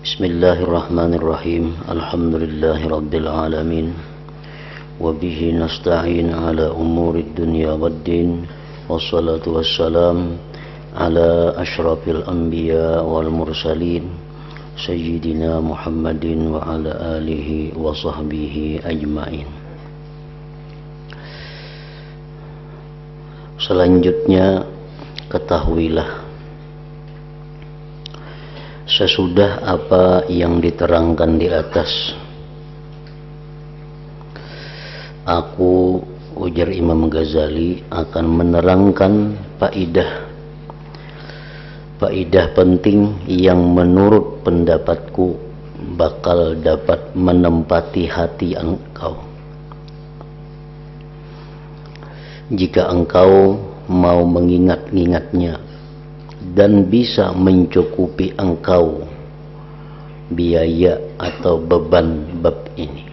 Bismillahirrahmanirrahim. Alhamdulillahirabbil alamin. Wa bihi nasta'in ala umurid dunya waddin. Wassalatu wassalam ala asyrafil anbiya wal mursalin sayyidina Muhammadin wa ala alihi wa sahbihi ajmain. Selanjutnya ketahuilah, sesudah apa yang diterangkan di atas, aku, ujar Imam Ghazali, akan menerangkan faidah penting yang menurut pendapatku bakal dapat menempati hati engkau jika engkau mau mengingat-ingatnya dan bisa mencukupi engkau biaya atau beban bab ini.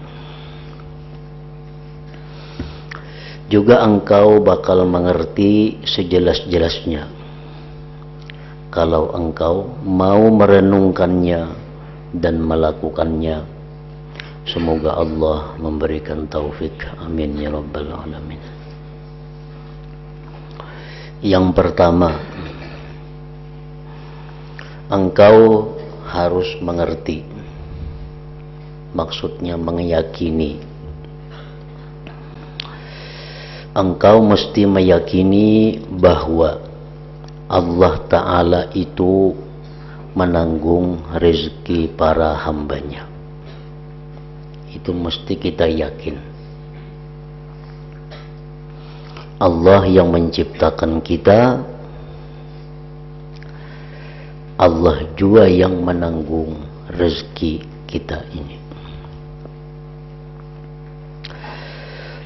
Juga engkau bakal mengerti sejelas-jelasnya kalau engkau mau merenungkannya dan melakukannya. Semoga Allah memberikan taufik. Amin ya rabbal alamin. Yang pertama, engkau harus mengerti, maksudnya meyakini. Engkau mesti meyakini bahwa Allah Ta'ala itu menanggung rezeki para hambanya. Itu mesti kita yakin. Allah yang menciptakan kita, Allah juga yang menanggung rezeki kita ini.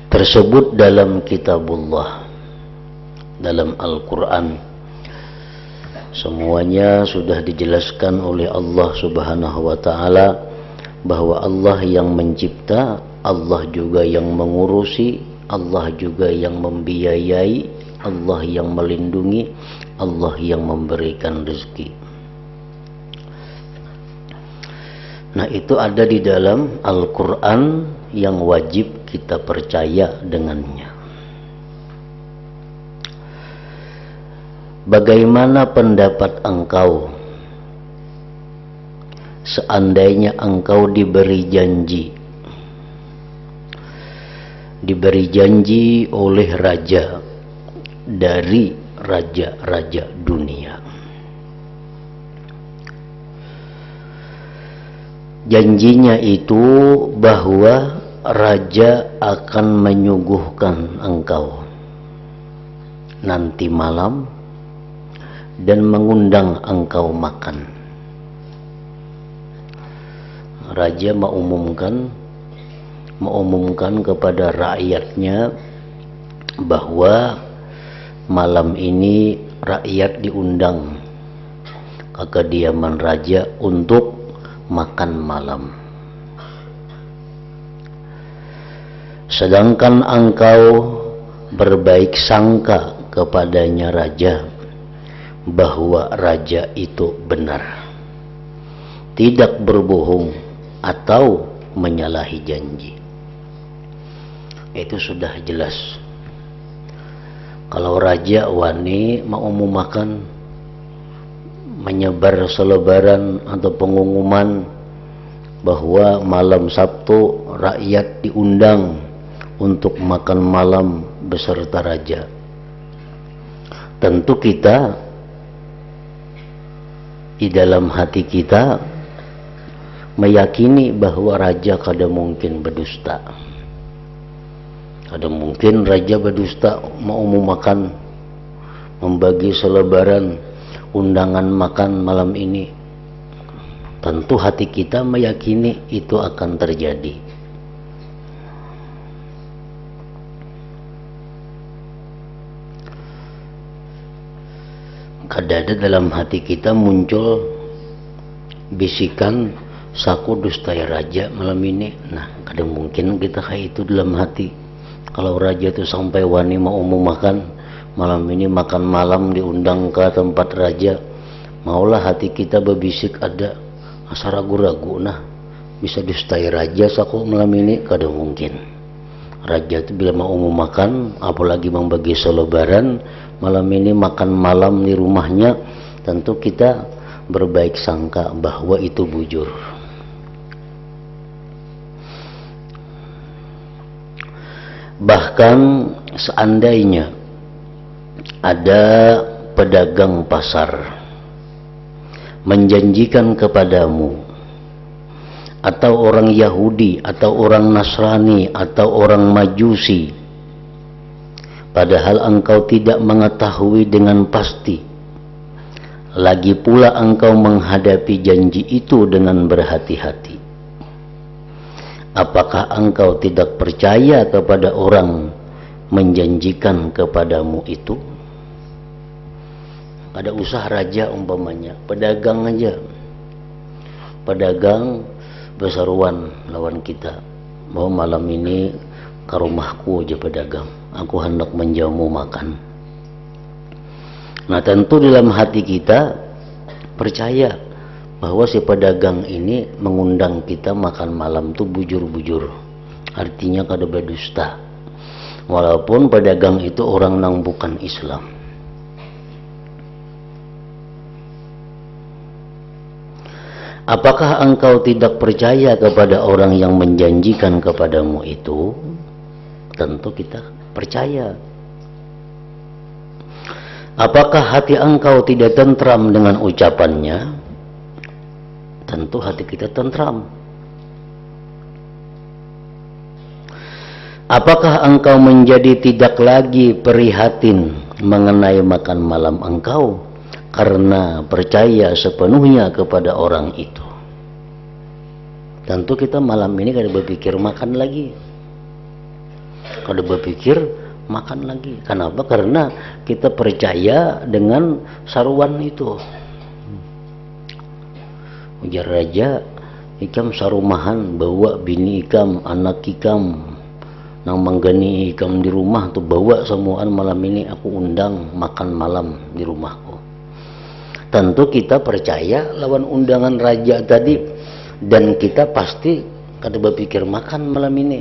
Tersebut dalam kitabullah, dalam Al-Quran. Semuanya sudah dijelaskan oleh Allah Subhanahu wa ta'ala bahwa Allah yang mencipta, Allah juga yang mengurusi, Allah juga yang membiayai, Allah yang melindungi, Allah yang memberikan rezeki. Nah, itu ada di dalam Al-Quran yang wajib kita percaya dengannya. Bagaimana pendapat engkau seandainya engkau diberi janji oleh raja dari raja-raja dunia? Janjinya itu bahwa raja akan menyuguhkan engkau nanti malam dan mengundang engkau makan. Raja mengumumkan kepada rakyatnya bahwa malam ini rakyat diundang ke kediaman raja untuk makan malam. Sedangkan engkau berbaik sangka kepadanya raja bahwa raja itu benar, tidak berbohong atau menyalahi janji. Itu sudah jelas. Kalau raja wani mengumumkan, menyebar selebaran atau pengumuman bahwa malam Sabtu rakyat diundang untuk makan malam beserta raja, tentu kita di dalam hati kita meyakini bahwa raja kada mungkin berdusta. Kada mungkin raja berdusta mengumumkan, membagi selebaran undangan makan malam ini. Tentu hati kita meyakini itu akan terjadi. Kadang-kadang dalam hati kita muncul bisikan, saku dustai raja malam ini. Nah, kadang mungkin kita kayak itu dalam hati. Kalau raja itu sampai wani mau makan malam ini, makan malam diundang ke tempat raja, maulah hati kita berbisik, ada asa ragu-ragu nah bisa dustai raja saku malam ini kada mungkin. Raja itu bila mau makan, apalagi membagi selebaran malam ini makan malam di rumahnya, tentu kita berbaik sangka bahwa itu bujur. Bahkan seandainya ada pedagang pasar menjanjikan kepadamu, atau orang Yahudi atau orang Nasrani atau orang Majusi, padahal engkau tidak mengetahui dengan pasti, lagi pula engkau menghadapi janji itu dengan berhati-hati, apakah engkau tidak percaya kepada orang menjanjikan kepadamu itu? Ada usaha raja umpamanya, pedagang aja, pedagang berseruan lawan kita, bahwa malam ini ke rumahku aja pedagang, aku hendak menjamu makan. Nah tentu dalam hati kita percaya bahwa si pedagang ini mengundang kita makan malam tuh bujur-bujur, artinya kada berdusta, walaupun pedagang itu orang nang bukan Islam. Apakah engkau tidak percaya kepada orang yang menjanjikan kepadamu itu? Tentu kita percaya. Apakah hati engkau tidak tentram dengan ucapannya? Tentu hati kita tentram. Apakah engkau menjadi tidak lagi prihatin mengenai makan malam engkau karena percaya sepenuhnya kepada orang itu? Tentu kita malam ini kada berpikir makan lagi, kada berpikir makan lagi. Kenapa? Karena kita percaya dengan saruan itu. Ujar raja, ikam sarumahan bawa bini ikam, anak ikam nang manggani ikam di rumah tuh, bawa semuaan malam ini aku undang makan malam di rumahku. Tentu kita percaya lawan undangan raja tadi, dan kita pasti kada berpikir makan malam ini.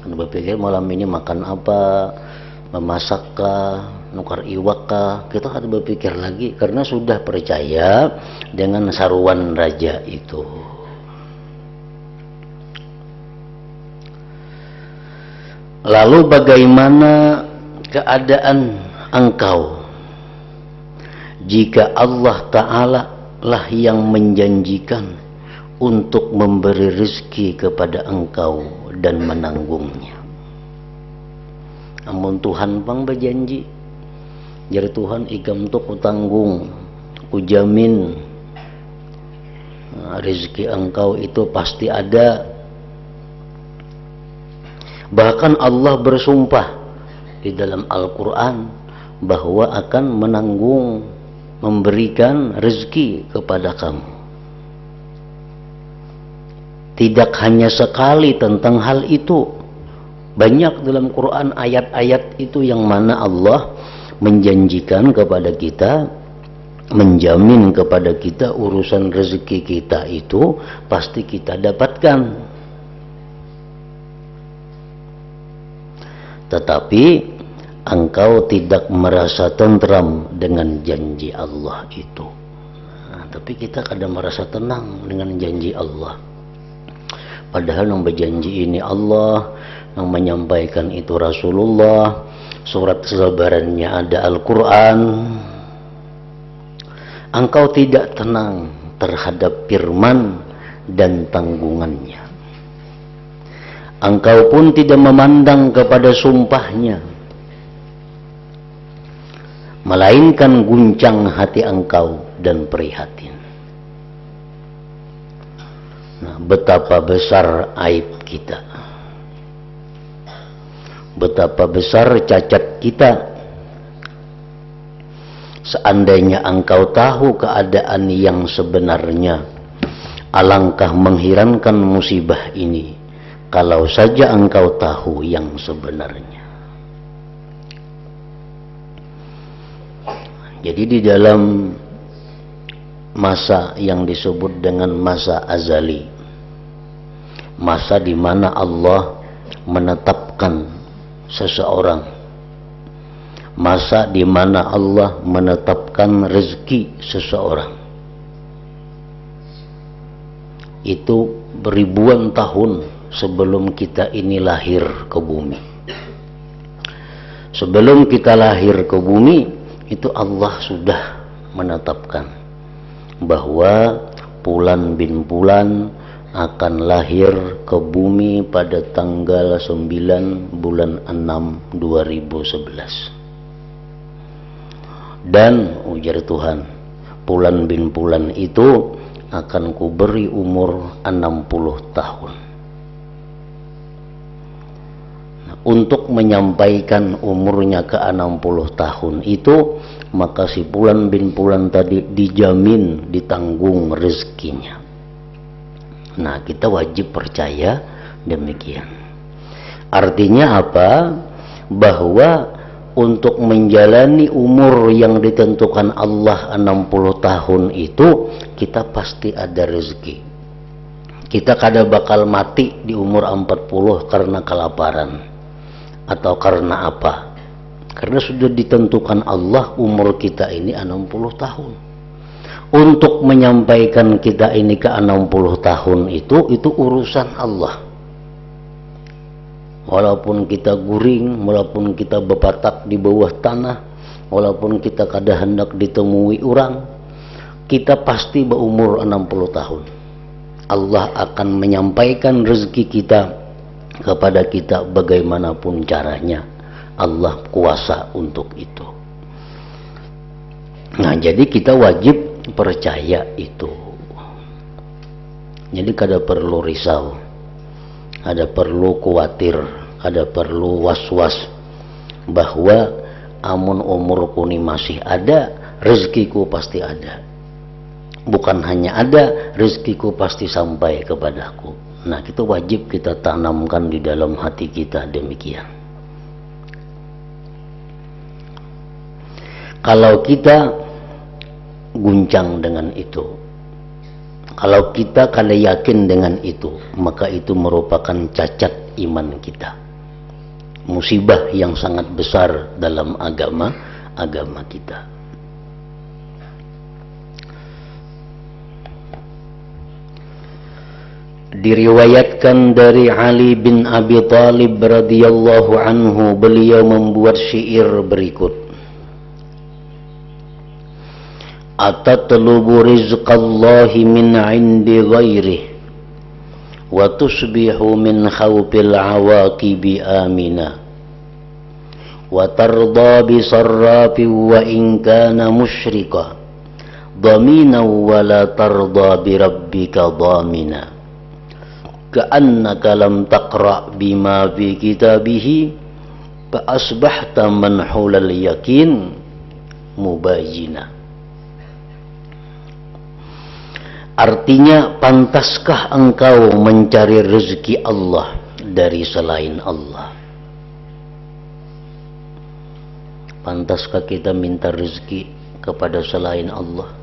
Kada berpikir malam ini makan apa, memasakkah, nukar iwakkah, kita kada berpikir lagi karena sudah percaya dengan saruan raja itu. Lalu bagaimana keadaan engkau jika Allah Ta'ala lah yang menjanjikan untuk memberi rezeki kepada engkau dan menanggungnya? Amun Tuhan pang berjanji, jadi Tuhan ikam tu kutanggung, kujamin rezeki engkau itu pasti ada. Bahkan Allah bersumpah di dalam Al-Quran bahwa akan menanggung, memberikan rezeki kepada kamu. Tidak hanya sekali tentang hal itu, banyak dalam Quran ayat-ayat itu yang mana Allah menjanjikan kepada kita, menjamin kepada kita urusan rezeki kita itu pasti kita dapatkan. Tetapi engkau tidak merasa tentram dengan janji Allah itu. Nah, tapi kita kadang merasa tenang dengan janji Allah. Padahal yang berjanji ini Allah, yang menyampaikan itu Rasulullah, surat selebarannya ada Al-Quran. Engkau tidak tenang terhadap firman dan tanggungannya. Engkau pun tidak memandang kepada sumpahnya, melainkan guncang hati engkau dan prihatin. Nah, betapa besar aib kita, betapa besar cacat kita. Seandainya engkau tahu keadaan yang sebenarnya, alangkah mengherankan musibah ini kalau saja engkau tahu yang sebenarnya. Jadi di dalam masa yang disebut dengan masa azali, masa di mana Allah menetapkan seseorang, masa di mana Allah menetapkan rezeki seseorang. Itu ribuan tahun sebelum kita ini lahir ke bumi. Sebelum kita lahir ke bumi, itu Allah sudah menetapkan bahwa Fulan bin Fulan akan lahir ke bumi pada tanggal 9 bulan 6 2011. Dan ujar Tuhan, Fulan bin Fulan itu akan kuberi umur 60 tahun. Untuk menyampaikan umurnya ke 60 tahun itu, maka si Fulan bin Fulan tadi dijamin ditanggung rezekinya. Nah, kita wajib percaya demikian. Artinya apa? Bahwa untuk menjalani umur yang ditentukan Allah 60 tahun itu, kita pasti ada rezeki. Kita kada bakal mati di umur 40 karena kelaparan atau karena apa? Karena sudah ditentukan Allah umur kita ini 60 tahun. Untuk menyampaikan kita ini ke 60 tahun itu urusan Allah. Walaupun kita guring, walaupun kita bepatak di bawah tanah, walaupun kita kada hendak ditemui orang, kita pasti berumur 60 tahun. Allah akan menyampaikan rezeki kita kepada kita bagaimanapun caranya. Allah kuasa untuk itu. Nah, jadi kita wajib percaya itu. Jadi kada perlu risau, kada perlu khawatir, kada perlu was-was bahwa amun umurku ini masih ada, rezekiku pasti ada. Bukan hanya ada, rezekiku pasti sampai kepadaku. Nah, itu wajib kita tanamkan di dalam hati kita demikian. Kalau kita guncang dengan itu, kalau kita kada yakin dengan itu, maka itu merupakan cacat iman kita. Musibah yang sangat besar dalam agama kita. Diriwayatkan dari Ali bin Abi Thalib radhiyallahu anhu, beliau membuat syair berikut: atatlubu rizqallahi min 'indi ghairihi wa tusbihu min khawfil 'awaqibi amina wa tarda bi sarrafi wa in kana musyrika dhamina wa la tarda bi rabbika dhamina ka'annaka lam taqra' bima fi kitabihi fa asbahta manhulal yakin mubajina. Artinya, pantaskah engkau mencari rezeki Allah dari selain Allah? Pantaskah kita minta rezeki kepada selain Allah?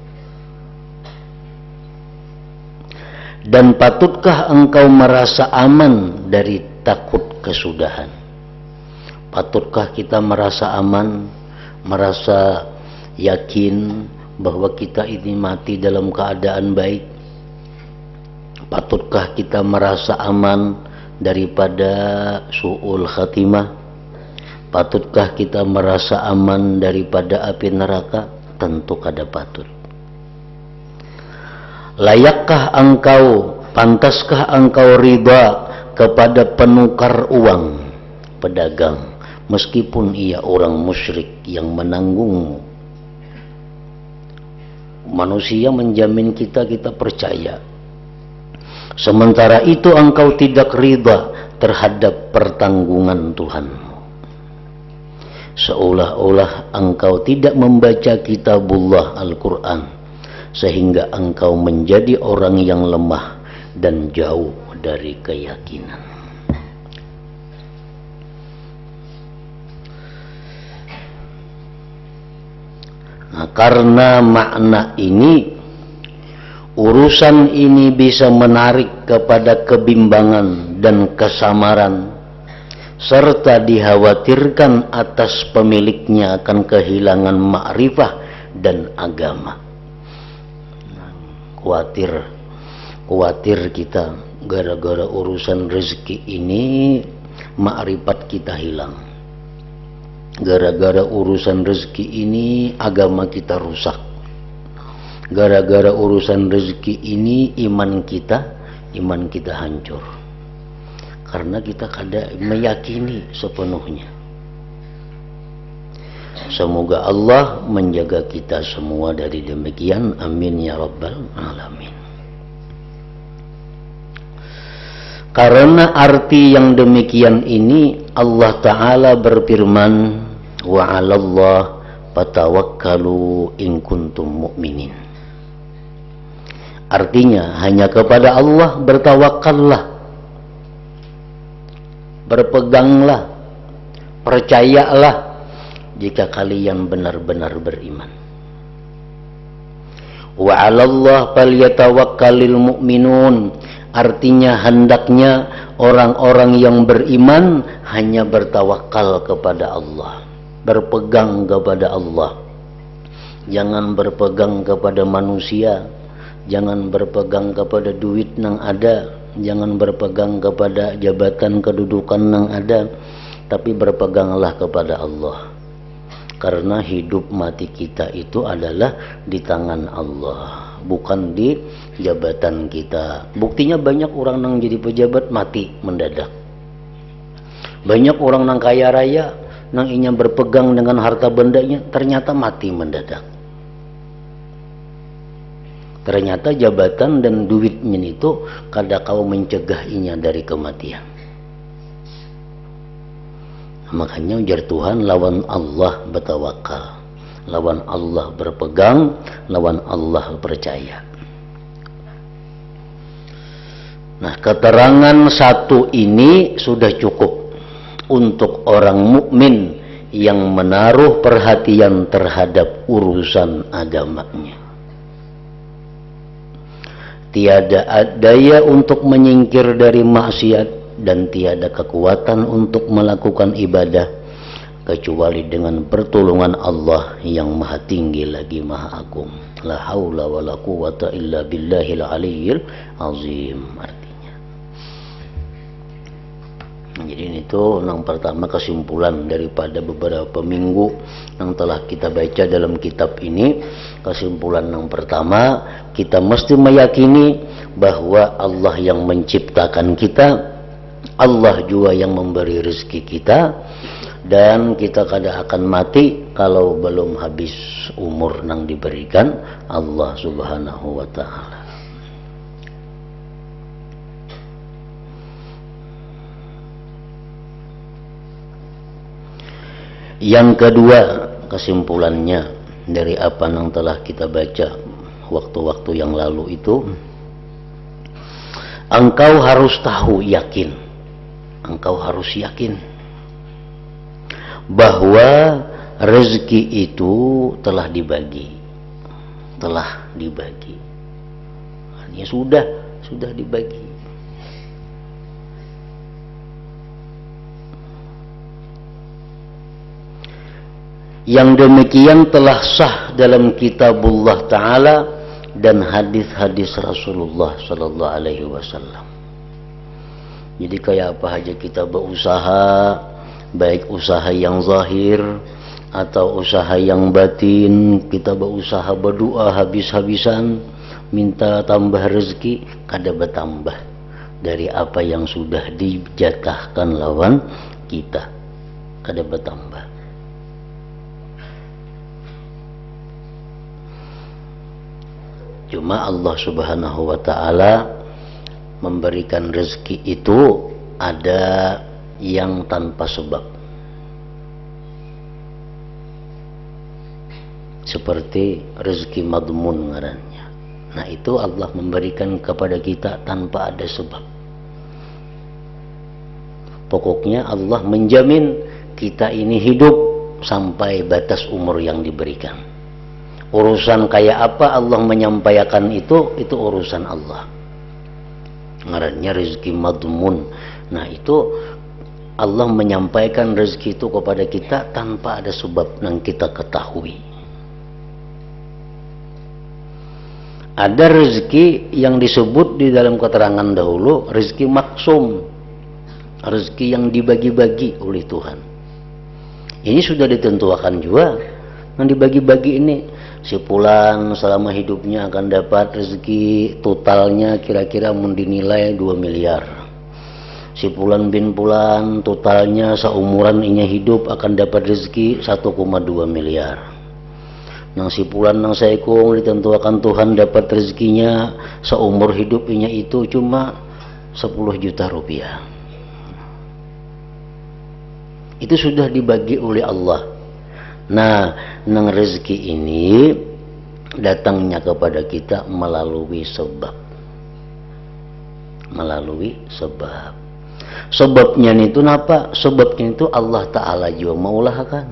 Dan patutkah engkau merasa aman dari takut kesudahan? Patutkah kita merasa aman, merasa yakin bahwa kita ini mati dalam keadaan baik? Patutkah kita merasa aman daripada su'ul khatimah? Patutkah kita merasa aman daripada api neraka? Tentu kada patut. Layakkah engkau, pantaskah engkau riba kepada penukar uang, pedagang, meskipun ia orang musyrik yang menanggungmu? Manusia menjamin kita, kita percaya. Sementara itu engkau tidak ridha terhadap pertanggungan Tuhanmu. Seolah-olah engkau tidak membaca kitabullah Al-Quran, sehingga engkau menjadi orang yang lemah dan jauh dari keyakinan. Nah, karena makna ini, urusan ini bisa menarik kepada kebimbangan dan kesamaran, serta dikhawatirkan atas pemiliknya akan kehilangan ma'rifah dan agama. Khawatir kita gara-gara urusan rezeki ini ma'rifat kita hilang. Gara-gara urusan rezeki ini agama kita rusak. Gara-gara urusan rezeki ini iman kita hancur. Karena kita kada meyakini sepenuhnya. Semoga Allah menjaga kita semua dari demikian. Amin ya rabbal alamin. Karena arti yang demikian ini Allah Ta'ala berfirman, wa 'alallah fatawakkalu in kuntum mu'minin. Artinya hanya kepada Allah bertawakallah, berpeganglah, percayalah jika kalian benar-benar beriman. Wa 'alallah falyatawakkalul mu'minun. Artinya hendaknya orang-orang yang beriman hanya bertawakal kepada Allah, berpegang kepada Allah. Jangan berpegang kepada manusia, jangan berpegang kepada duit yang ada, jangan berpegang kepada jabatan kedudukan yang ada, tapi berpeganglah kepada Allah. Karena hidup mati kita itu adalah di tangan Allah, bukan di jabatan kita. Buktinya banyak orang yang jadi pejabat mati mendadak. Banyak orang yang kaya raya yang ingin berpegang dengan harta bendanya ternyata mati mendadak. Ternyata jabatan dan duitnya itu kada kau mencegahinya dari kematian. Makanya ujar Tuhan, lawan Allah bertawakal, lawan Allah berpegang, lawan Allah percaya. Nah, keterangan satu ini sudah cukup untuk orang mukmin yang menaruh perhatian terhadap urusan agamanya. Tiada daya untuk menyingkir dari maksiat dan tiada kekuatan untuk melakukan ibadah kecuali dengan pertolongan Allah yang maha tinggi lagi maha agung. La haula wa la quwata illa billahil aliyyil azim. Artinya, jadi ini tuh yang pertama kesimpulan daripada beberapa minggu yang telah kita baca dalam kitab ini. Kesimpulan yang pertama, kita mesti meyakini bahwa Allah yang menciptakan kita, Allah juga yang memberi rezeki kita, dan kita kada akan mati kalau belum habis umur yang diberikan Allah Subhanahu wa ta'ala. Yang kedua kesimpulannya dari apa yang telah kita baca waktu-waktu yang lalu itu, engkau harus tahu, yakin, engkau harus yakin bahwa rezeki itu telah dibagi, artinya sudah dibagi. Yang demikian telah sah dalam kitabullah Ta'ala dan hadis-hadis Rasulullah Sallallahu Alaihi Wasallam. Jadi kayak apa aja kita berusaha, baik usaha yang zahir atau usaha yang batin, kita berusaha berdoa habis-habisan, minta tambah rezeki, kada bertambah dari apa yang sudah dijatahkan lawan kita, kada bertambah. Cuma Allah Subhanahu wa ta'ala memberikan rezeki itu ada yang tanpa sebab, seperti rezeki madmun ngarannya. Nah, itu Allah memberikan kepada kita tanpa ada sebab. Pokoknya Allah menjamin kita ini hidup sampai batas umur yang diberikan. Urusan kayak apa Allah menyampaikan itu urusan Allah. Ngarannya rezeki madmun. Nah itu Allah menyampaikan rezeki itu kepada kita tanpa ada sebab yang kita ketahui. Ada rezeki yang disebut di dalam keterangan dahulu rezeki maksum, rezeki yang dibagi-bagi oleh Tuhan. Ini sudah ditentukan juga, yang dibagi-bagi ini si fulan selama hidupnya akan dapat rezeki totalnya kira-kira dinilai 2 miliar. Si fulan bin fulan totalnya seumuran inya hidup akan dapat rezeki 1,2 miliar. Nang si fulan nang saikung ditentukan Tuhan dapat rezekinya seumur hidup inya itu cuma 10 juta rupiah. Itu sudah dibagi oleh Allah. Nah, nang rezeki ini datangnya kepada kita melalui sebab. Melalui sebab. Sebabnya itu apa? Sebabnya itu Allah Ta'ala juga mengulahkan.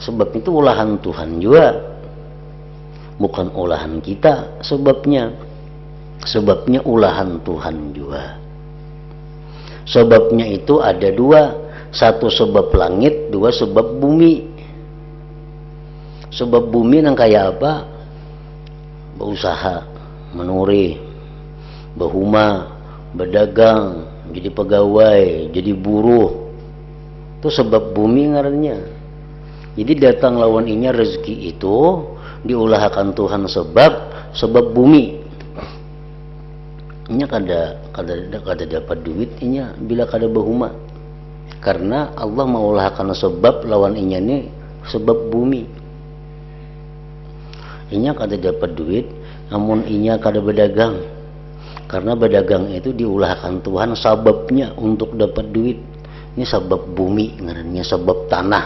Sebab itu ulahan Tuhan juga. Bukan ulahan kita sebabnya. Sebabnya ulahan Tuhan juga. Sebabnya itu ada dua. Satu sebab langit, dua sebab bumi. Sebab bumi yang kayak apa? Berusaha, menuri, berhuma, berdagang, jadi pegawai, jadi buruh. Itu sebab bumi ngarannya. Jadi datang lawan inya rezeki itu diulahkan Tuhan sebab bumi. Inya kada dapat duit inya bila kada berhuma. Karena Allah mengulahkan sebab lawan inya ini sebab bumi. Inya kada dapat duit, namun inya kada berdagang. Karena berdagang itu diulahkan Tuhan sebabnya untuk dapat duit. Ini sebab bumi, ngarannya sebab tanah.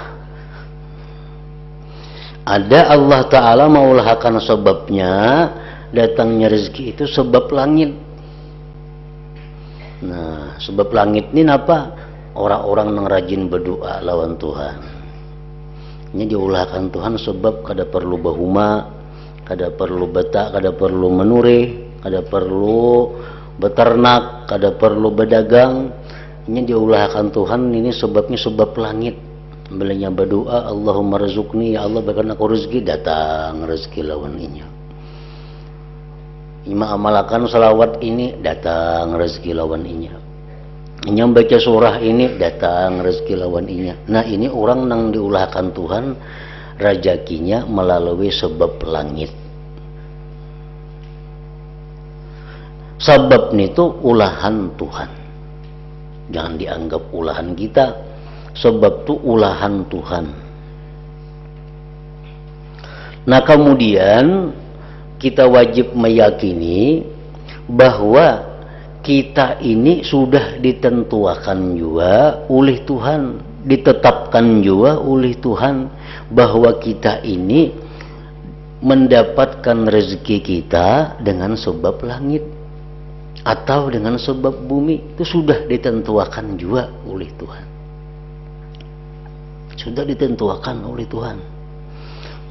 Ada Allah Ta'ala mengulahkan sebabnya, datangnya rezeki itu sebab langit. Nah, sebab langit ini apa? Orang-orang yang rajin berdoa lawan Tuhan. Ini diulahkan Tuhan sebab kada perlu berhuma, kada perlu betak, kada perlu menuri, kada perlu beternak, kada perlu berdagang. Ini diulahkan Tuhan, ini sebabnya sebab langit. Belanya berdoa, Allahumma rizukni, ya Allah berikan aku rezeki, datang rezeki lawan inya. Ima amalkan salawat ini, datang rezeki lawan inya. Inya baca surah ini, datang rezeki lawan inya. Nah ini orang yang diulahkan Tuhan rezekinya melalui sebab langit. Sebab itu ulahan Tuhan. Jangan dianggap ulahan kita. Sebab itu ulahan Tuhan. Nah kemudian kita wajib meyakini bahwa kita ini sudah ditentukan juga oleh Tuhan, ditetapkan juga oleh Tuhan bahwa kita ini mendapatkan rezeki kita dengan sebab langit atau dengan sebab bumi. Itu sudah ditentukan juga oleh Tuhan. Sudah ditentukan oleh Tuhan.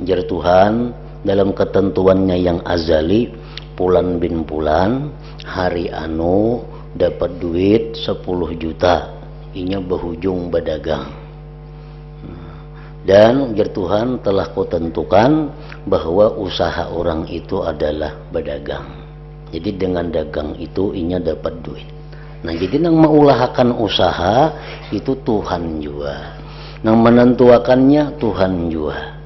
Jar Tuhan dalam ketentuannya yang azali, pulan bin pulan hari anu dapat duit 10 juta, inya berhujung berdagang. Dan ujar Tuhan telah kutentukan bahwa usaha orang itu adalah berdagang. Jadi dengan dagang itu inya dapat duit. Nah jadi yang mengulahkan usaha itu Tuhan juga. Yang menentukannya Tuhan juga.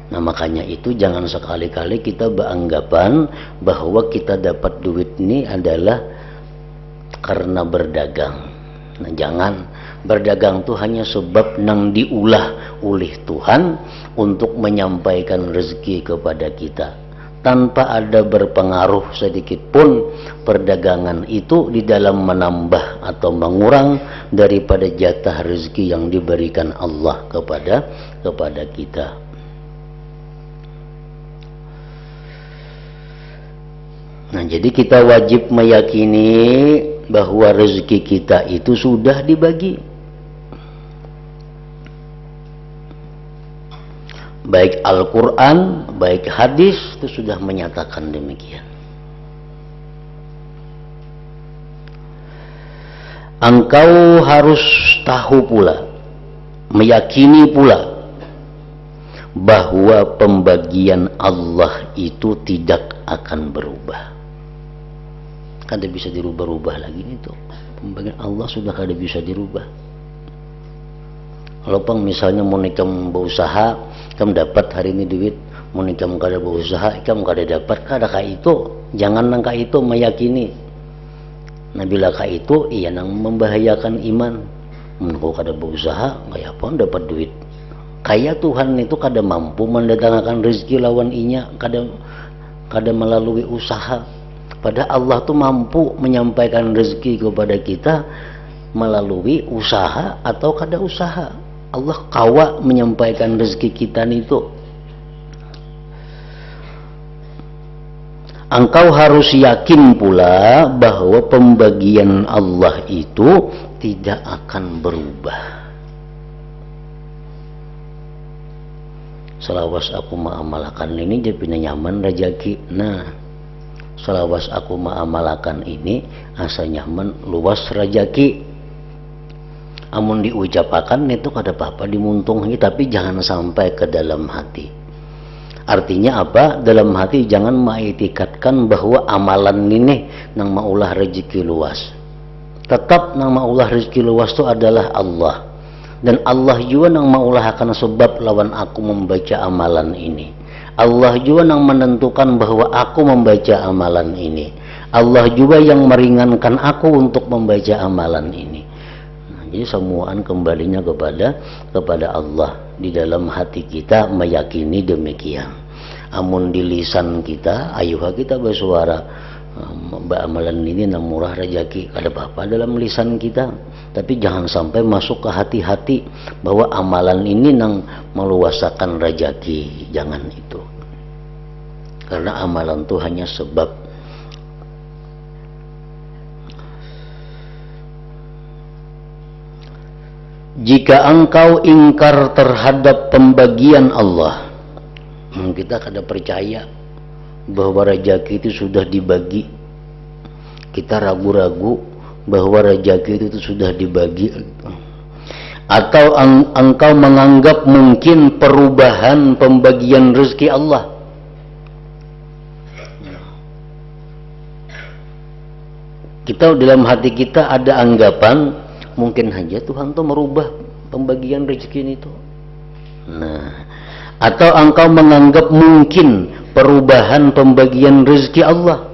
Nah makanya itu jangan sekali-kali kita beranggapan bahwa kita dapat duit ini adalah karena berdagang. Nah jangan, berdagang itu hanya sebab yang diulah oleh Tuhan untuk menyampaikan rezeki kepada kita. Tanpa ada berpengaruh sedikit pun perdagangan itu di dalam menambah atau mengurang daripada jatah rezeki yang diberikan Allah kepada kita. Nah jadi kita wajib meyakini bahwa rezeki kita itu sudah dibagi. baik Al-Quran, baik hadis itu sudah menyatakan demikian. Engkau harus tahu pula, meyakini pula bahwa pembagian Allah itu tidak akan berubah. Kada bisa dirubah-rubah lagi itu. Pembagian Allah sudah kada bisa dirubah. Kalau pang misalnya mau nikam berusaha, kamu dapat hari ini duit, mau nikam kada berusaha, kamu kada dapat, kada kah itu. Jangan nangka itu meyakini. Nah bila kah itu, iya nang membahayakan iman. Kau kada berusaha, kayak apa dapat duit. Kayak Tuhan itu kada mampu mendatangkan rezeki lawan inya, kada melalui usaha. Padahal Allah tuh mampu menyampaikan rezeki kepada kita melalui usaha atau kada usaha. Allah kawa menyampaikan rezeki kita itu. Engkau harus yakin pula bahwa pembagian Allah itu tidak akan berubah. Selawas aku mengamalkan ini dia pindah nyaman rejeki. Nah, selawas aku mengamalkan ini asa nyaman luas rejeki. Amun diucapakan itu kada apa-apa dimuntungi, tapi jangan sampai ke dalam hati. Artinya apa? Dalam hati jangan mengiktikadkan bahwa amalan ini nang maulah rezeki luas. Tetap nang maulah rezeki luas itu adalah Allah. Dan Allah juga nang maulah akan sebab lawan aku membaca amalan ini. Allah juga nang menentukan bahwa aku membaca amalan ini. Allah juga yang meringankan aku untuk membaca amalan ini. Nah, jadi semuaan kembalinya kepada Allah. Di dalam hati kita meyakini demikian. Amun di lisan kita, ayuh kita bersuara, amalan ini nang murah rezeki, kada apa-apa dalam lisan kita. Tapi jangan sampai masuk ke hati-hati bahwa amalan ini nang meluasakan rezeki. Jangan itu. Karena amalan itu hanya sebab. Jika engkau ingkar terhadap pembagian Allah, kita kada percaya bahwa rezeki itu sudah dibagi. Kita ragu-ragu bahwa rezeki itu sudah dibagi, atau engkau menganggap mungkin perubahan pembagian rezeki Allah. Kita dalam hati kita ada anggapan mungkin saja Tuhan tuh merubah pembagian rezeki itu. Nah, atau engkau menganggap mungkin perubahan pembagian rezeki Allah,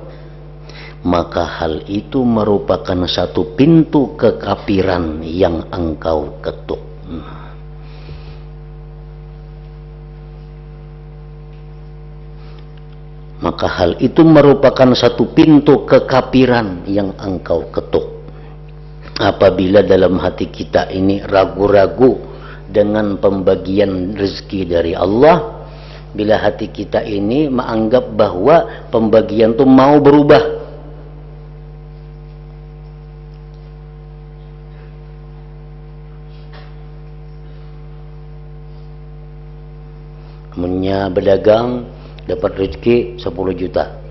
maka hal itu merupakan satu pintu kekafiran yang engkau ketuk. Maka hal itu merupakan satu pintu kekafiran yang engkau ketuk. Apabila dalam hati kita ini ragu-ragu dengan pembagian rezeki dari Allah, bila hati kita ini menganggap bahwa pembagian itu mau berubah, munnya berdagang dapat rezeki 10 juta,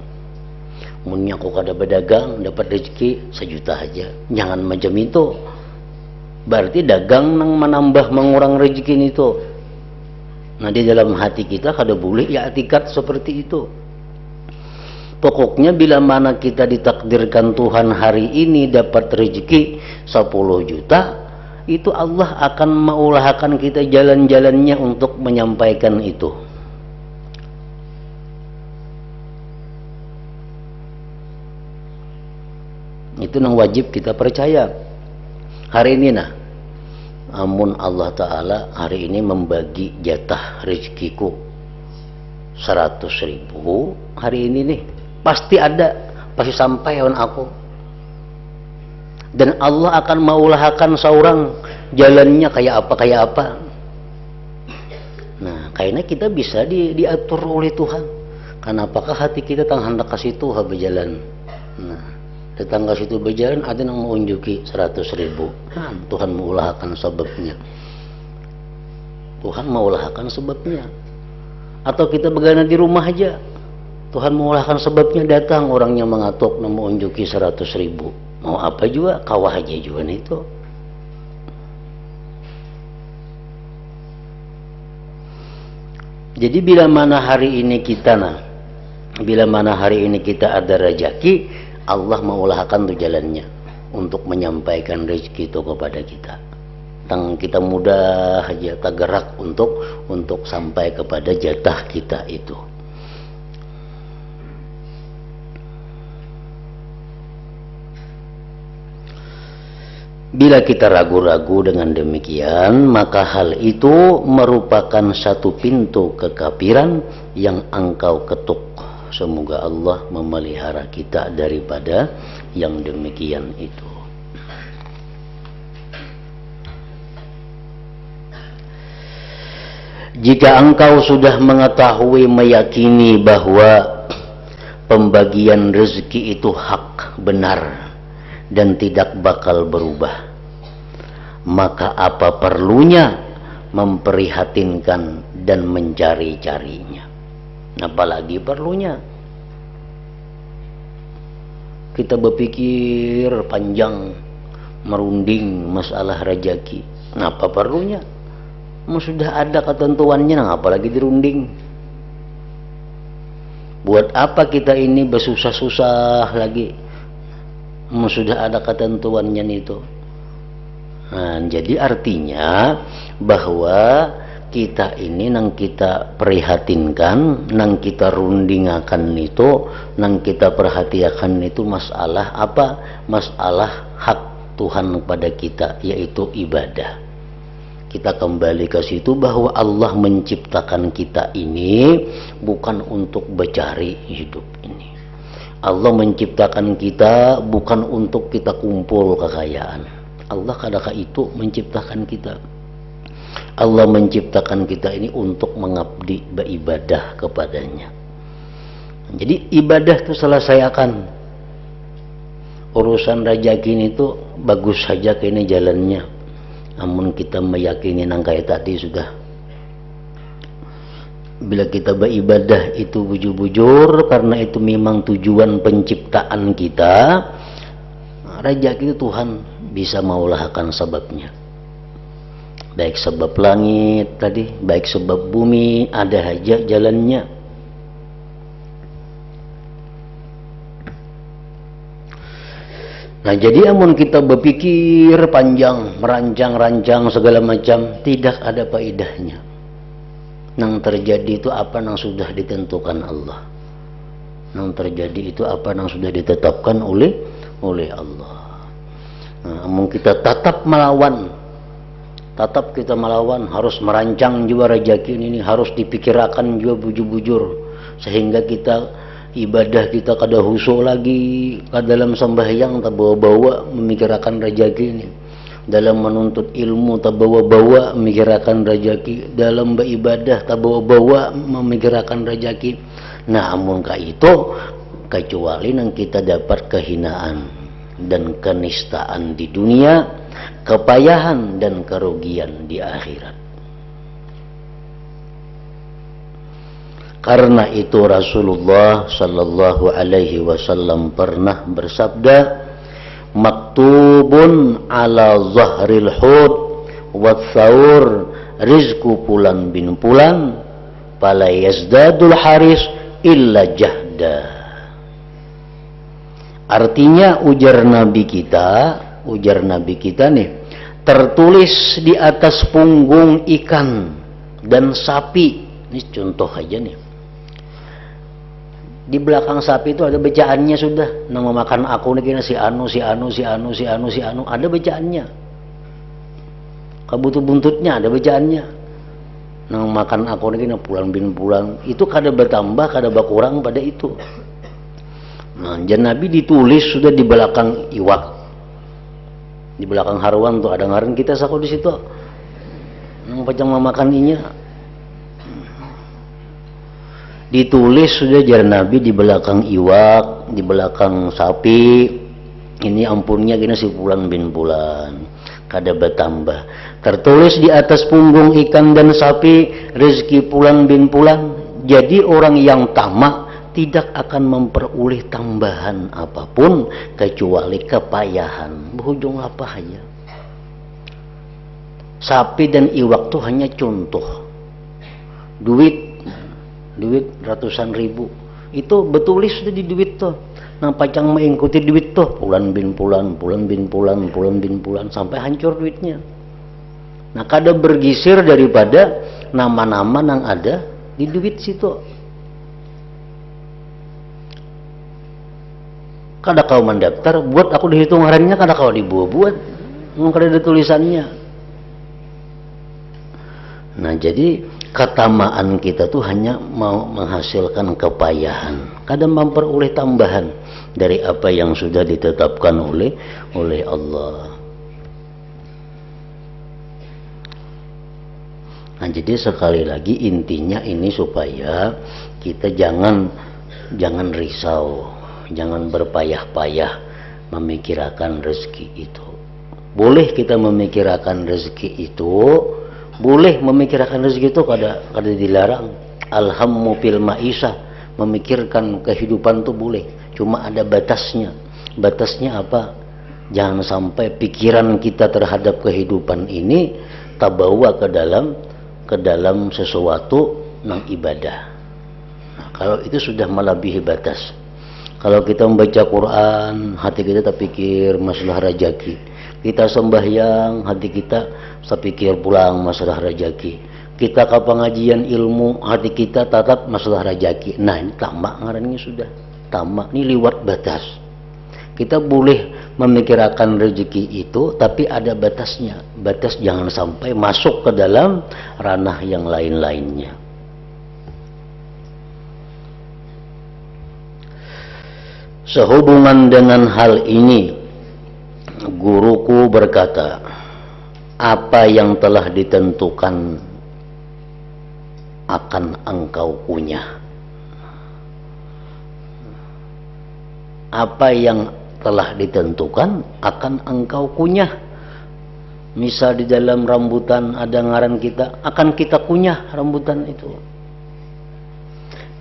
munnya aku kada berdagang dapat rezeki 1 juta aja. Jangan macam itu. Berarti dagang nang menambah mengurang rezeki itu. Nah, di dalam hati kita kada boleh ya etikat seperti itu. Pokoknya bila mana kita ditakdirkan Tuhan hari ini dapat rezeki 10 juta, itu Allah akan mengulahkan kita jalan-jalannya untuk menyampaikan itu. Itu yang wajib kita percaya. Hari ini nah, amun Allah Ta'ala hari ini membagi jatah rezekiku 100.000 hari ini nih, pasti ada, pasti sampai on aku. Dan Allah akan maulahkan seorang jalannya kayak apa. Nah, kayaknya kita bisa diatur oleh Tuhan. Karena apakah hati kita tang hendak kasih Tuhan berjalan. Nah, tetangga situ berjalan ada yang mengunjuki 100.000. Nah, Tuhan maulahkan sebabnya. Tuhan maulahkan sebabnya. Atau kita begana di rumah aja, Tuhan mengulahkan sebabnya, datang orangnya mengatok mau unjuki 100.000, mau apa juga kawah aja juga itu. Jadi bila mana hari ini kita ada rezeki, Allah mengulahkan tuh jalannya untuk menyampaikan rezeki itu kepada kita. Kita mudah aja tergerak untuk sampai kepada jatah kita itu. Bila kita ragu-ragu dengan demikian, maka hal itu merupakan satu pintu kekafiran yang engkau ketuk. Semoga Allah memelihara kita daripada yang demikian itu. Jika engkau sudah mengetahui, meyakini bahwa pembagian rezeki itu hak, benar, dan tidak bakal berubah, maka apa perlunya memprihatinkan dan mencari-carinya? Apalagi perlunya kita berpikir panjang, merunding masalah rezeki. Apa perlunya? Sudah ada ketentuannya, apalagi dirunding. Buat apa kita ini bersusah-susah lagi? Sudah ada ketentuannya itu. Nah, jadi artinya bahwa kita ini nang kita prihatinkan, nang kita rundingakan itu, nang kita perhatikan itu masalah apa? Masalah hak Tuhan kepada kita, yaitu ibadah. Kita kembali ke situ bahwa Allah menciptakan kita ini bukan untuk mencari hidup ini. Allah menciptakan kita bukan untuk kita kumpul kekayaan. Allah kadang itu menciptakan kita. Allah menciptakan kita ini untuk mengabdi, beribadah kepadanya. Jadi ibadah itu selesaikan. Urusan rezeki itu bagus saja kini jalannya. Namun kita meyakini nangkai tadi sudah. Bila kita beribadah itu bujur-bujur karena itu memang tujuan penciptaan kita, rezeki itu Tuhan bisa maulahkan sebabnya. Baik sebab langit tadi, baik sebab bumi, ada aja jalannya. Nah, jadi amun kita berpikir panjang, merancang-rancang segala macam, tidak ada faedahnya. Nang terjadi itu apa nang sudah ditentukan Allah. Nang terjadi itu apa nang sudah ditetapkan oleh Allah. Nah, amun kita tetap kita melawan, harus merancang juga rezeki ini, harus dipikirkan juga bujur-bujur, sehingga kita ibadah kita kada khusyuk lagi, dalam sembahyang tak bawa-bawa memikirkan rezeki ini, dalam menuntut ilmu tak bawa-bawa memikirkan rezeki, dalam beribadah tak bawa-bawa memikirkan rezeki. Nah, amun ka itu kecuali nang kita dapat kehinaan dan kenistaan di dunia, kepayahan dan kerugian di akhirat. Karena itu Rasulullah sallallahu alaihi wasallam pernah bersabda, maktubun ala zahril hud wa thaur rizku pulan bin pulan fala yazdadul haris illa jahda. Artinya ujar Nabi kita nih, tertulis di atas punggung ikan dan sapi. Ini contoh aja nih. Di belakang sapi itu ada bacaannya sudah. Nang memakan aku nih kena si anu, ada bacaannya. Kabutut-buntutnya ada bacaannya. Nang makan aku nih kena pulang bin pulang. Itu kada bertambah, kada berkurang pada itu. Nah, Nabi ditulis sudah di belakang iwak. Di belakang haruan tuh ada ngaran kita sako di situ. Nang pacang memakan inya. Ditulis sudah jar Nabi di belakang iwak, di belakang sapi. Ini ampunnya gini si pulan bin pulan, kada bertambah. Tertulis di atas punggung ikan dan sapi, rezeki pulan bin pulan. Jadi orang yang tamak tidak akan memperoleh tambahan apapun kecuali kepayahan. Berujung apa aja. Sapi dan iwak itu hanya contoh. Duit ratusan ribu itu betulis di duit tuh. Nah pacang mengikuti duit tuh pulan bin pulan sampai hancur duitnya. Nah kada bergisir daripada nama-nama yang ada di duit situ. Kada kau mendaftar, buat aku dihitung harinya, kada kau dibuat, kada ada tulisannya. Nah jadi ketamaan kita tuh hanya mau menghasilkan kepayahan, kada memperoleh tambahan dari apa yang sudah ditetapkan oleh Allah. Nah jadi sekali lagi intinya ini supaya kita jangan risau, jangan berpayah-payah memikirkan rezeki itu. Boleh kita memikirkan rezeki itu, boleh memikirkan rezeki itu kada dilarang. Alhammu fil ma'isah, memikirkan kehidupan itu boleh, cuma ada batasnya. Batasnya apa? Jangan sampai pikiran kita terhadap kehidupan ini terbawa ke dalam sesuatu yang ibadah. Nah, kalau itu sudah melebihi batas. Kalau kita membaca Quran, hati kita terpikir masalah rezeki. Kita sembahyang, hati kita terpikir pulang masalah rezeki. Kita ke pengajian ilmu, hati kita tatap masalah rezeki. Nah, ini tamak ngarannya sudah. Tamak ini lewat batas. Kita boleh memikirkan rezeki itu, tapi ada batasnya. Batas jangan sampai masuk ke dalam ranah yang lain-lainnya. Sehubungan dengan hal ini, guruku berkata, apa yang telah ditentukan akan engkau kunyah. Apa yang telah ditentukan akan engkau kunyah. Misal di dalam rambutan ada ngaran kita, akan kita kunyah rambutan itu.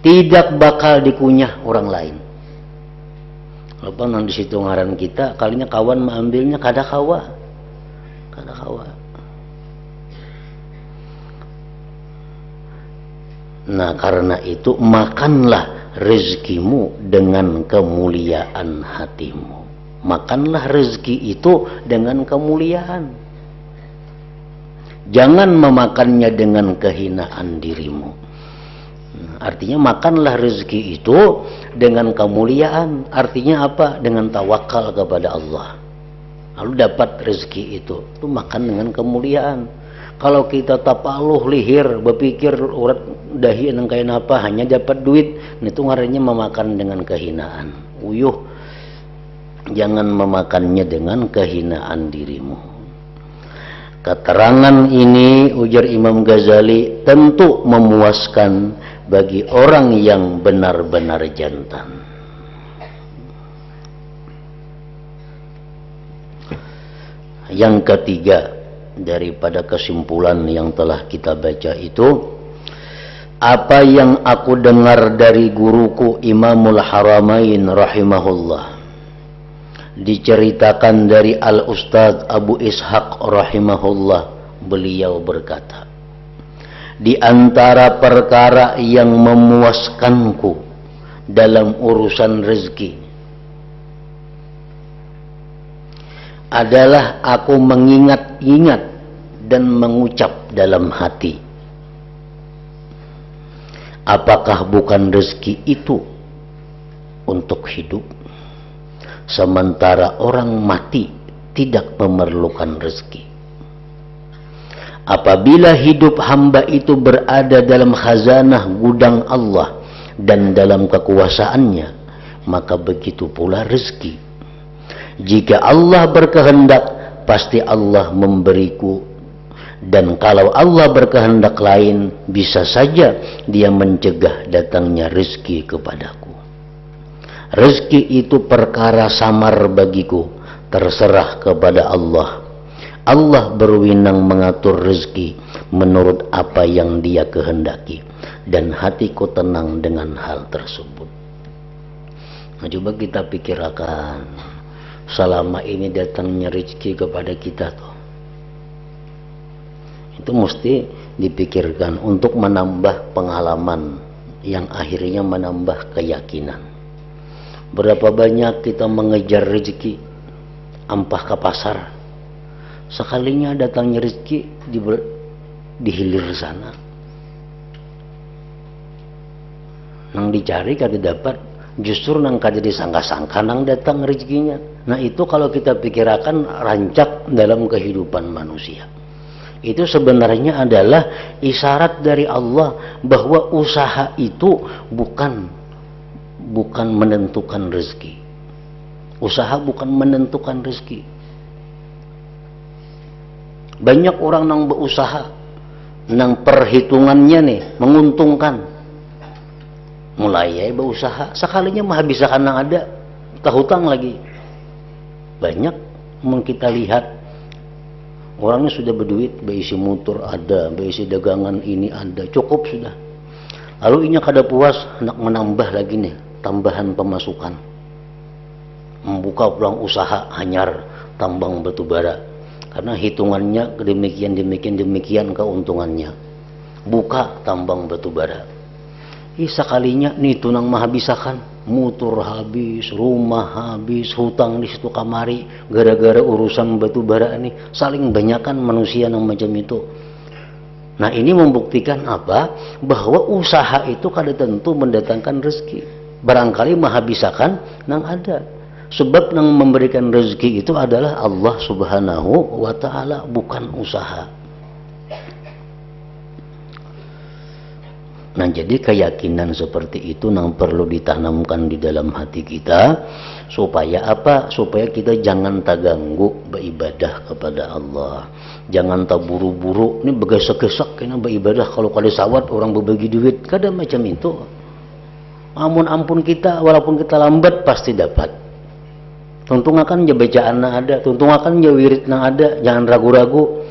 Tidak bakal dikunyah orang lain. Walaupun nang di situ ngaran kita, kalinya kawan mengambilnya kada kawa. Nah karena itu makanlah rezekimu dengan kemuliaan hatimu. Makanlah rezeki itu dengan kemuliaan. Jangan memakannya dengan kehinaan dirimu. Artinya makanlah rezeki itu dengan kemuliaan. Artinya apa? Dengan tawakal kepada Allah. Lalu dapat rezeki itu makan dengan kemuliaan. Kalau kita tapaluh lihir berpikir urat dahi nang kain apa hanya dapat duit, itu ngarannya memakan dengan kehinaan. Uyuh, jangan memakannya dengan kehinaan dirimu. Keterangan ini ujar Imam Ghazali tentu memuaskan bagi orang yang benar-benar jantan. Yang ketiga daripada kesimpulan yang telah kita baca itu, apa yang aku dengar dari guruku Imamul Haramain rahimahullah, diceritakan dari Al-Ustadz Abu Ishaq rahimahullah, beliau berkata, di antara perkara yang memuaskanku dalam urusan rezeki adalah aku mengingat-ingat dan mengucap dalam hati, apakah bukan rezeki itu untuk hidup, sementara orang mati tidak memerlukan rezeki. Apabila hidup hamba itu berada dalam khazanah gudang Allah dan dalam kekuasaannya, maka begitu pula rezeki. Jika Allah berkehendak, pasti Allah memberiku. Dan kalau Allah berkehendak lain, bisa saja Dia mencegah datangnya rezeki kepadaku. Rezeki itu perkara samar bagiku, terserah kepada Allah. Allah berwenang mengatur rezeki menurut apa yang Dia kehendaki, dan hatiku tenang dengan hal tersebut. Nah, coba kita pikirkan, selama ini datangnya rezeki kepada kita tuh, itu mesti dipikirkan untuk menambah pengalaman yang akhirnya menambah keyakinan. Berapa banyak kita mengejar rezeki, ampah ke pasar, sekalinya datangnya rezeki di hilir sana, nang dicari kada dapat, justru nang kada disangka-sangka nang datang rezekinya. Nah itu kalau kita pikirkan rancak dalam kehidupan manusia, itu sebenarnya adalah isyarat dari Allah bahwa usaha itu bukan menentukan rezeki. Usaha bukan menentukan rezeki. Banyak orang nang berusaha, nang perhitungannya nih menguntungkan, mulai ya berusaha, sekalinya menghabiskan yang ada, tak hutang lagi. Banyak kita lihat orangnya sudah berduit, beisi motor ada, beisi dagangan ini ada, cukup sudah. Lalu inya kada puas, hendak menambah lagi nih, tambahan pemasukan, membuka peluang usaha hanyar tambang batu bara, karena hitungannya demikian keuntungannya, buka tambang batu bara. Sekalinya nih tunang menghabiskan, motor habis, rumah habis, hutang di situ kamari, gara-gara urusan batu bara ini. Saling banyakkan manusia yang macam itu. Nah ini membuktikan apa? Bahwa usaha itu kada tentu mendatangkan rezeki. Barangkali menghabiskan nang ada. Sebab yang memberikan rezeki itu adalah Allah Subhanahu wa Ta'ala, bukan usaha. Nah jadi keyakinan seperti itu yang perlu ditanamkan di dalam hati kita, supaya apa? Supaya kita jangan terganggu beribadah kepada Allah, jangan tak buru-buru ini begesak-gesak kena beribadah. Kalau kali sawat orang berbagi duit, kada macam itu. Ampun kita, walaupun kita lambat pasti dapat. Tuntung akan ya bacaan na ada, tuntung akan ya wirid na ada, jangan ragu-ragu.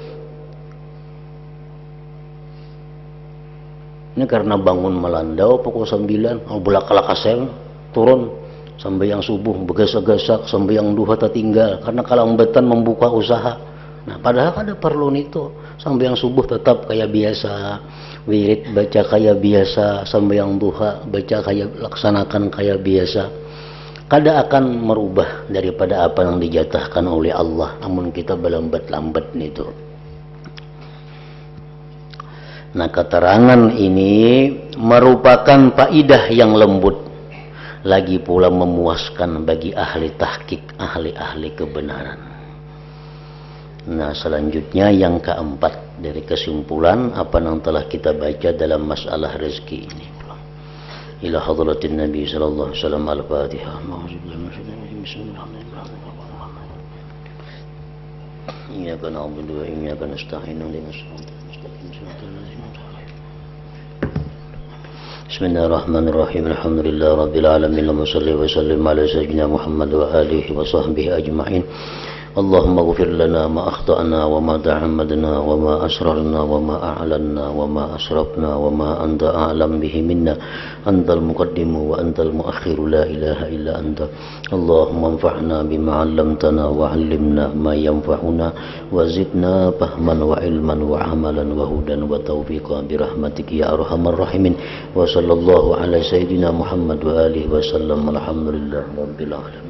Ini karena bangun melandau pukul 9, bulak-kalakaseng turun sampai yang subuh, begasak-gasak sampai yang duha tertinggal karena kelambatan membuka usaha. Nah padahal ada perlu itu, sampai yang subuh tetap kayak biasa, wirid baca kayak biasa, sampai yang duha baca kayak, laksanakan kayak biasa. Kada akan merubah daripada apa yang dijatahkan oleh Allah, namun kita berlambat-lambat itu. Nah keterangan ini merupakan faidah yang lembut, lagi pula memuaskan bagi ahli tahqiq, ahli-ahli kebenaran. Nah selanjutnya yang keempat dari kesimpulan apa yang telah kita baca dalam masalah rezeki ini. Ila hadratin Nabi sallallahu alaihi wasallam, al-Fatihah. Iyyaka na'budu wa iyyaka nasta'in. Bismillahirrahmanirrahim. Alhamdulillah rabbil alamin. Allahumma shalli wa sallim ala sayyidina Muhammad wa alihi wa sahbihi ajma'in. Allahumma ighfir lana ma akhta'na wa ma ta'ammadna wa ma asrarna wa ma a'lanna wa ma asrafna wa ma anta a'lam bihi minna. Antal muqaddimu wa antal muakhiru, la ilaha illa anta. Allahumma anfa'na bima 'allamtana wa 'allimna ma yanfa'una wa zidna fahman wa ilman wa amalan wa hudan wa taufiqan bi rahmatika ya arhamar rahimin. Wa sallallahu ala sayyidina Muhammad wa alihi wa sallam. Alhamdulillah rabbil alamin.